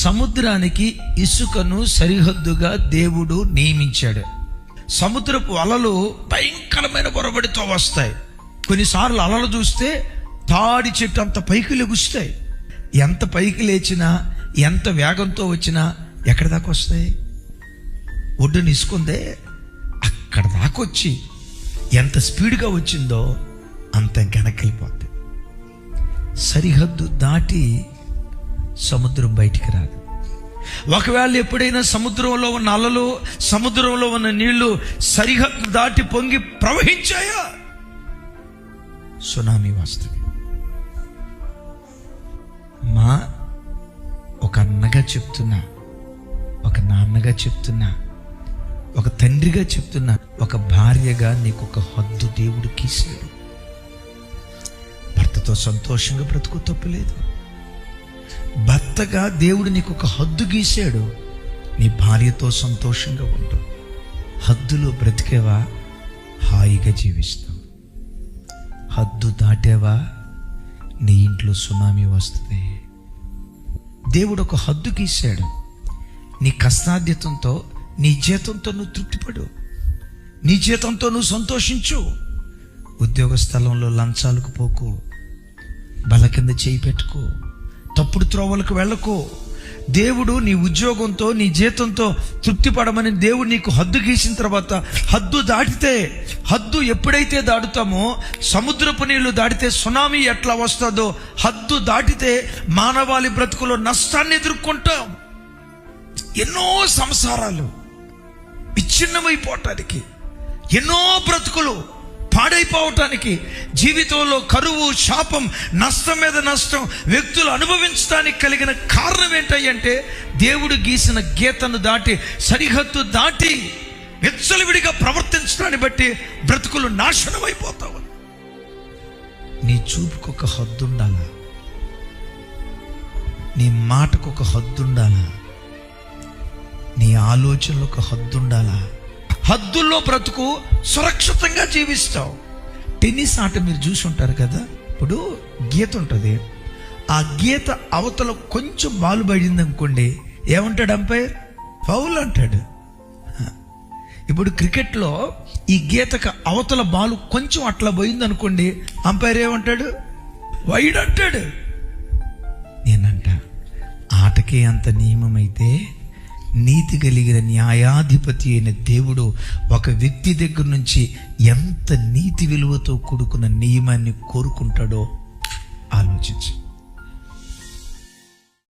సముద్రానికి ఇసుకను సరిహద్దుగా దేవుడు నియమించాడు. సముద్రపు అలలు భయంకరమైన బొరబడితో వస్తాయి. కొన్నిసార్లు అలలు చూస్తే తాడి చెట్టు అంత పైకి లెగుస్తాయి. ఎంత పైకి లేచినా, ఎంత వేగంతో వచ్చినా ఎక్కడి దాకా వస్తాయి? ఒడ్డుని ఇసుకుందే అక్కడ దాకా వచ్చి ఎంత స్పీడ్గా వచ్చిందో అంత వెనక్కిపోద్ది. సరిహద్దు దాటి సముద్రం బయటికి రాదు. ఒకవేళ ఎప్పుడైనా సముద్రంలో ఉన్న అలలు, సముద్రంలో ఉన్న నీళ్లు సరిహద్దు దాటి పొంగి ప్రవహించాయా, సునామీ వస్తుంది. మా ఒక అన్నగా చెప్తున్నా, ఒక నాన్నగా చెప్తున్నా, ఒక తండ్రిగా చెప్తున్నా, ఒక భార్యగా నీకు ఒక హద్దు దేవుడు గీశాడు. భర్తతో సంతోషంగా బ్రతుకు, తప్పులేదు. భర్తగా దేవుడు నీకు ఒక హద్దు గీశాడు. నీ భార్యతో సంతోషంగా ఉండు. హద్దులో బ్రతికేవా, హాయిగా జీవిస్తావు. హద్దు దాటేవా, నీ ఇంట్లో సునామీ వస్తుంది. దేవుడు ఒక హద్దు గీశాడు. నీ కష్టాధ్యతంతో, నీ జీతంతో నువ్వు తృప్తిపడు. నీ జీతంతో నువ్వు సంతోషించు. ఉద్యోగ స్థలంలో లంచాలకు పోకు, బల కింద చేయి పెట్టుకో, తప్పుడు త్రోవలకు వెళ్ళకు. దేవుడు నీ ఉద్యోగంతో, నీ జీతంతో తృప్తి పడమని దేవుడు నీకు హద్దు గీసిన తర్వాత, హద్దు దాటితే, హద్దు ఎప్పుడైతే దాటుతామో, సముద్రపు నీళ్లు దాటితే సునామీ ఎట్లా వస్తుందో, హద్దు దాటితే మానవాళి బ్రతుకులో నష్టాన్ని ఎదుర్కొంటాం. ఎన్నో సంసారాలు విచ్ఛిన్నమైపోవటానికి, ఎన్నో బ్రతుకులు పాడైపోవటానికి, జీవితంలో కరువు, శాపం, నష్టం మీద నష్టం వ్యక్తులు అనుభవించడానికి కలిగిన కారణం ఏంటంటే, దేవుడు గీసిన గీతను దాటి, సరిహద్దు దాటి విచ్చలవిడిగా ప్రవర్తించడాన్ని బట్టి బ్రతుకులు నాశనం అయిపోతావు. నీ చూపుకు ఒక హద్దు ఉండాలా, నీ మాటకు ఒక హద్దు ఉండాలా, నీ ఆలోచనలకు ఒక హద్దు ఉండాలా. హద్దుల్లో బ్రతుకు, సురక్షితంగా జీవిస్తావు. టెన్నిస్ ఆట మీరు చూసి ఉంటారు కదా. ఇప్పుడు గీత ఉంటుంది, ఆ గీత అవతల కొంచెం బాల్ పడింది అనుకోండి, ఏమంటాడు అంపైర్? ఫౌల్ అంటాడు. ఇప్పుడు క్రికెట్లో ఈ గీతకు అవతల బాల్ కొంచెం అట్లా పోయింది అనుకోండి, అంపైర్ ఏమంటాడు? వైడ్ అంటాడు. నేనంట, ఆటకే అంత నియమం అయితే నీతి కలిగిన న్యాయాధిపతి అయిన దేవుడు ఒక వ్యక్తి దగ్గర నుంచి ఎంత నీతి విలువతో కూడుకున్న నియమాన్ని కోరుకుంటాడో ఆలోచించు.